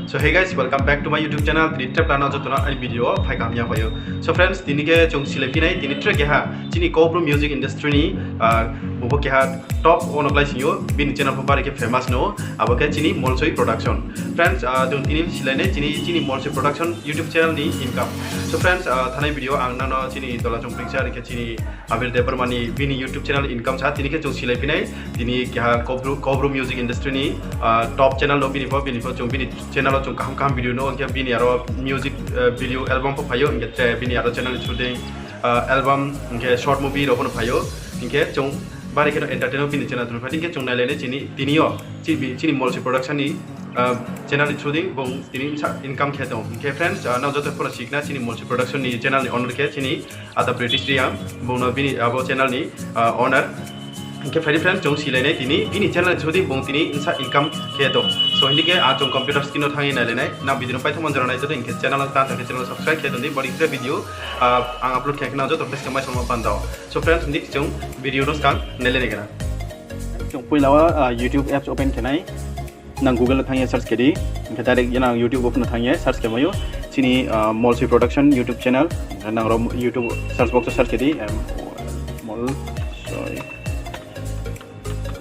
So hey guys, welcome back to my YouTube channel. Tini trip lana jotuna ani video phai kamya payo. So friends, tini ke chung silepi nai tini trip ke ha chini Kaubru music industry ni bubo ke ha top on apply sinyo bin channel pa pare ke famous no abo ke chini Molsoi Production. Friends, jong tini silai nai chini Molsoi Production YouTube channel ni income. So friends, thanai video ang nano chini dola chung picture ke chini Abel Deper mani bin YouTube channel income sa tini ke chung silepi nai tini ke ha Kaubru music industry ni top channel no bini po chung bini channel chung kaham video no ke bini aro music video album po phayo nge bini aro channel shooting album nge short movie ro kono phayo nge chung bari ke entertainment bini channel tu phati ke chung na lene chini tinio chini Molsoi Production ni channel shooting bong tini income khe dong ke friends now joto pura sikna chini Molsoi Production ni channel ni owner ke chini ata British ria bong no bini abo channel ni owner ke friend jong silai nai tini channel shooting bong tini income khe dong so hindi ke a jong computer screen no thangi na lenai na video no paitham jara nai joto inke channel ta ta channel subscribe khe dong di body video ang upload khe na joto please kamai sama pandao so friends hindi jong video no skang nele ne kana jong poilawa YouTube apps open khenai nang Google thangi search kedi inke direct yana YouTube open thangi search kemayo chini Molsoi Production YouTube channel nang YouTube search box search kedi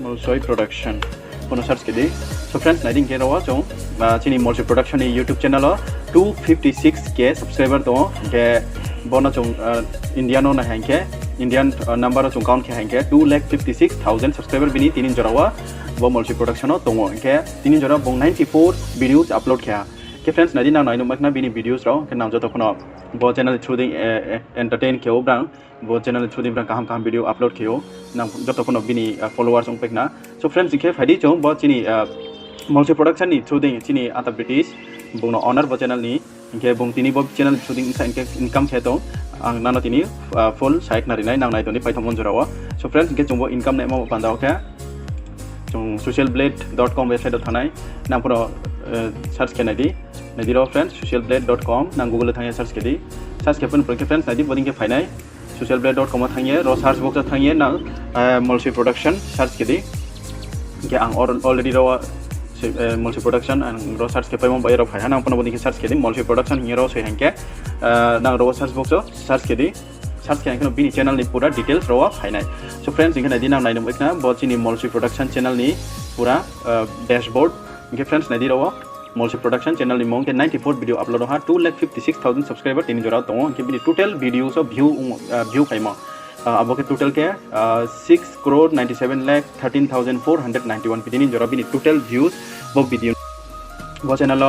Molsoi Production kono search kedi so friends naiding ke rawa chong chini Molsoi Production ni YouTube channel 256k subscriber to ke bona chong Indian no na hanke Indian number chong count ke hanke 2,56,000 subscriber bini tinin jorawa bo Molsoi Production no tongo ke tinin jora bong 94 videos upload kya ke friends naiding na nainu makna bini videos raw ke nam joto kono bo channel through entertain ke obrang bo channel through the kaham video upload kyo nang joto kono bini followers ong pekna so friends ke phadi chong bo chini Molsoi Production ni through the chini ata British bong no owner bo channel ni ke bong tini bo channel through the income kheto ang nano tini full site na rinai nang nai to ni paitham jorawa so friends ke chongbo income ne ma pandao kya chong socialblade.com website thanai nang puro search ke nadi ro friends socialblade.com nang Google thang search ke di search ke pun ke friends nadi boding ke phainai socialblade.com thang ro search box thang na Molsoi Production search ke di ke ang already ro Molsoi Production and ro search ke paimon bai ro phai nang pun boding ke search ke di Molsoi Production hero so hanke nang ro search box search ke di search ke ang bini channel ni pura details ro phainai so friends ingana di nang nainum ekna bo chini Molsoi Production channel ni pura dashboard ke friends nadi ro Molsoi Production channel ni mong ke 94 video upload ha 2,56,000 subscriber tin jora to ke bini total videos of view paima abo ke total ke 6,97,13,491 tin jora bini total views bo video bo channel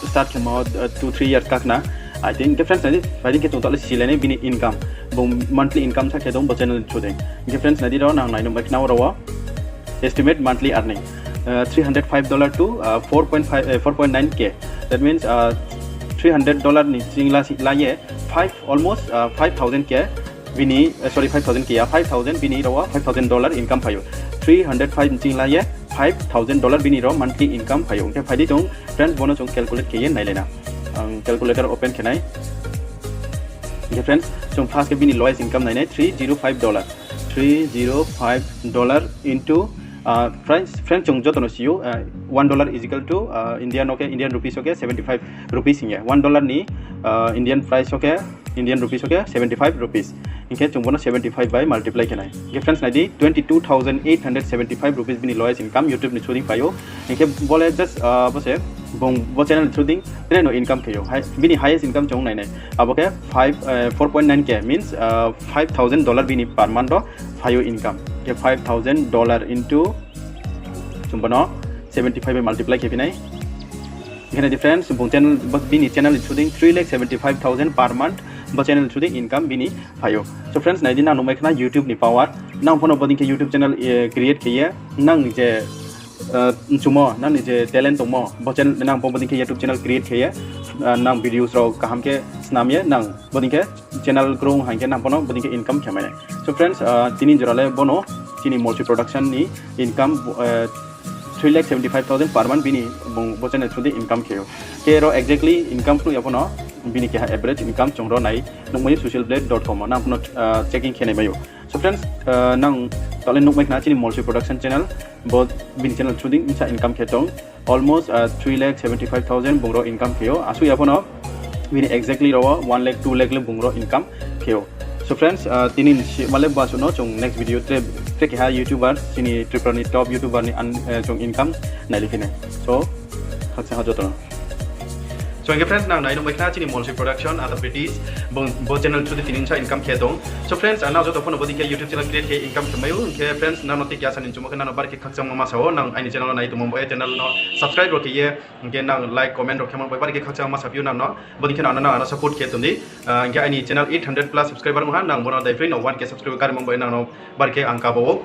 start ke ma 2-3 years kakna I think ke friends nadi badi ke total silene bini income bo monthly income tha ke dong bo channel chode ke friends nadi ro nang nainum ekna ro estimate monthly earning $305 to 4.9k that means $300 ni singla ye 5 5,000k bini sorry 5,000k ya 5,000 bini rawa $5,000 income payo 305 singla ye $5,000 bini raw monthly income payo ke phadi tong friends bono chong calculate ke ye nai lena calculator open ke nai ke friends chong first ke bini lowest income nai $305 into friends chong joto no siyo $1 is equal to Indian rupees okay 75 rupees inge $1 ni Indian price okay Indian rupees okay 75 rupees inke chong bono 75 by multiply kenai ke friends nadi 22,875 rupees bini lowest income YouTube ni chooding payo inke bole just bose bong bo channel chooding no income kayo bini highest income chong nai aboke 4.9k means $5,000 bini per month payo income ke $5,000 into chumbono 75 by multiply ke binai gena difference bong channel bini channel chooding 3,75,000 per month bo channel chooding income bini payo so friends naidi na no maikna YouTube ni power nang phono boding ke YouTube channel create ke ye nang je chumo nang ni je talent tomo bo channel nang boding ke YouTube channel create ke ye nang videos ro kaham ke snam ye nang boding ke channel growing hanke nang phono boding ke income khamai so friends tinin jorale bono chini Molsoi Production ni income 3,75,000 per month bini bo channel through the income ke ro exactly income tu yapono bini ke average income chongro nai nongmai socialblade.com na apno checking khenai mayo So friends, nang talen nuk mek na chini Molsoi Production channel, both bin channel through insa income ketong almost 3,75,000 bungro income keo. Asu ya pono bin exactly rawa 1 lakh 2 lakh le bungro income keo. So friends, tinin male basu no chung next video tre ke ha YouTuber chini triple ni top YouTuber ni chung income na lifine. So khaksa ha joto. So okay friends, nang naidong bakna chini Molsoi Production atau British bo channel through tinin cha income khetong. So friends, now joto phone bodi ke YouTube channel create ke income kemayu ke friends na notik ya sanin chuma ke na bar ke khaksang mama sao nang aini channel na itu momboy channel no subscribe ro ke ye ke nang like comment ro ke momboy bar ke khaksang mama sapiu nang no bodi ke na support ke tundi ke aini channel 800 plus subscriber mo han nang bona dai free no 1 ke subscriber kar momboy nang no bar ke angka bo.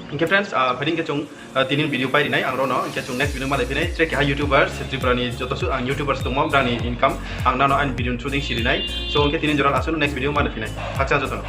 Okay friends, fading ke chung tinin video pai dinai ang rono ke chung next video ma lefinai trek ha YouTubers triprani joto su ang YouTubers tu mom brani income ang nano an video shooting sirinai. So ke tinin joran asun next video ma lefinai. Khaksa joto.